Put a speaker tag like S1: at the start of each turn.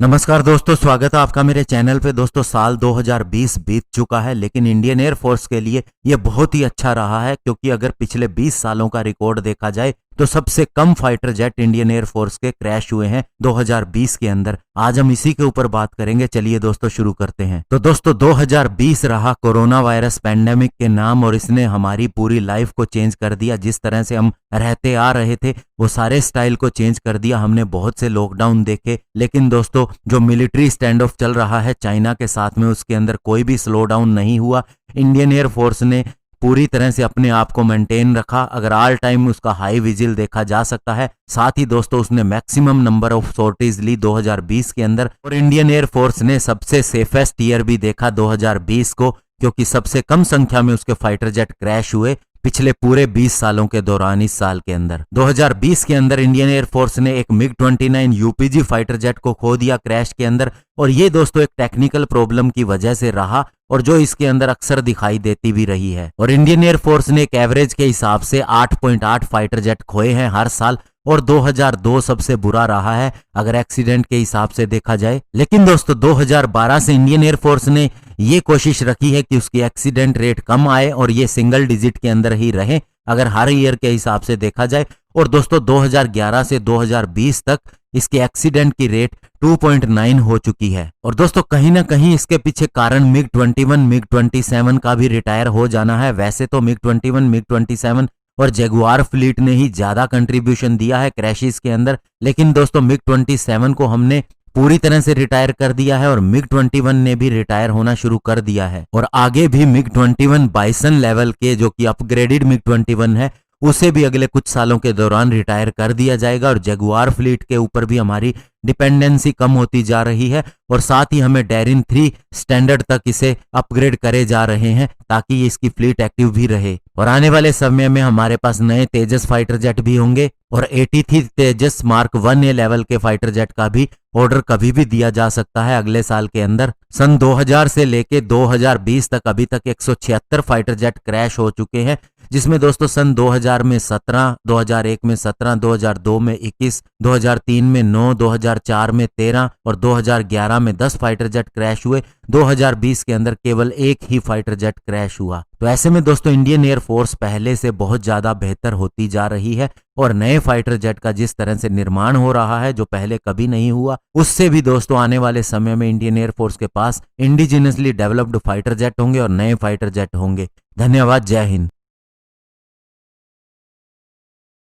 S1: नमस्कार दोस्तों, स्वागत है आपका मेरे चैनल पे। दोस्तों, साल 2020 बीत चुका है, लेकिन इंडियन एयरफोर्स के लिए ये बहुत ही अच्छा रहा है, क्योंकि अगर पिछले 20 सालों का रिकॉर्ड देखा जाए तो सबसे कम फाइटर जेट इंडियन एयरफोर्स के क्रैश हुए हैं 2020 के अंदर। आज हम इसी के ऊपर बात करेंगे। चलिए दोस्तों, शुरू करते हैं। तो दोस्तों, 2020 रहा कोरोना वायरस पैंडेमिक के नाम, और इसने हमारी पूरी लाइफ को चेंज कर दिया। जिस तरह से हम रहते आ रहे थे वो सारे स्टाइल को चेंज कर दिया। हमने बहुत से लॉकडाउन देखे, लेकिन दोस्तों जो मिलिट्री स्टैंड ऑफ चल रहा है चाइना के साथ में, उसके अंदर कोई भी स्लो डाउन नहीं हुआ। इंडियन एयरफोर्स ने पूरी तरह से अपने आप को मेंटेन रखा। अगर ऑल टाइम उसका हाई विजिल देखा जा सकता है। साथ ही दोस्तों उसने मैक्सिमम नंबर ऑफ सॉर्टीज ली 2020 के अंदर, और इंडियन एयरफोर्स ने सबसे सेफेस्ट ईयर भी देखा 2020 को, क्योंकि सबसे कम संख्या में उसके फाइटर जेट क्रैश हुए पिछले पूरे 20 सालों के दौरान। इस साल के अंदर 2020 के अंदर इंडियन एयरफोर्स ने एक मिग 29 यूपीजी फाइटर जेट को खो दिया क्रैश के अंदर, और ये दोस्तों एक टेक्निकल प्रॉब्लम की वजह से रहा, और जो इसके अंदर अक्सर दिखाई देती भी रही है। और इंडियन एयरफोर्स ने एक एवरेज के हिसाब से 8.8 फाइटर जेट खोए हैं हर साल, और 2002 सबसे बुरा रहा है अगर एक्सीडेंट के हिसाब से देखा जाए। लेकिन दोस्तों 2012 से इंडियन एयरफोर्स ने ये कोशिश रखी है कि उसकी एक्सीडेंट रेट कम आए और ये सिंगल डिजिट के अंदर ही रहे अगर हर ईयर के हिसाब से देखा जाए। और दोस्तों 2011 से 2020 तक इसके एक्सीडेंट की रेट 2.9 हो चुकी है। और दोस्तों कहीं ना कहीं इसके पीछे कारण मिग 21, मिग 27 का भी रिटायर हो जाना है। वैसे तो मिग 21, मिग 27 और जगुआर फ्लीट ने ही ज्यादा कंट्रीब्यूशन दिया है क्रैशेस के अंदर, लेकिन दोस्तों मिग 27 को हमने पूरी तरह से रिटायर कर दिया है, और मिग 21 ने भी रिटायर होना शुरू कर दिया है। और आगे भी मिग 21 बाइसन लेवल के, जो कि अपग्रेडेड मिग 21 है, उसे भी अगले कुछ सालों के दौरान रिटायर कर दिया जाएगा। और जगुआर फ्लीट के ऊपर भी हमारी डिपेंडेंसी कम होती जा रही है, और साथ ही हमें डेरिन 3 स्टैंडर्ड तक इसे अपग्रेड करे जा रहे हैं ताकि इसकी फ्लीट एक्टिव भी रहे। और आने वाले समय में हमारे पास नए तेजस फाइटर जेट भी होंगे, और 83 तेजस मार्क 1A लेवल के फाइटर जेट का भी ऑर्डर कभी भी दिया जा सकता है अगले साल के अंदर। सन 2000 से लेके 2020 तक अभी तक 176 फाइटर जेट क्रैश हो चुके हैं, जिसमें दोस्तों सन 2000 में 17, 2001 में 17, 2002 में 21, 2003 में 9, 2004 में 13 और 2011 में 10 फाइटर जेट क्रैश हुए। 2020 के अंदर केवल एक ही फाइटर जेट क्रैश हुआ। तो ऐसे में दोस्तों इंडियन एयरफोर्स पहले से बहुत ज्यादा बेहतर होती जा रही है, और नए फाइटर जेट का जिस तरह से निर्माण हो रहा है जो पहले कभी नहीं हुआ, उससे भी दोस्तों आने वाले समय में इंडियन एयरफोर्स के पास इंडिजिनसली डेवलप्ड फाइटर जेट होंगे और नए फाइटर जेट होंगे। धन्यवाद। जय हिंद।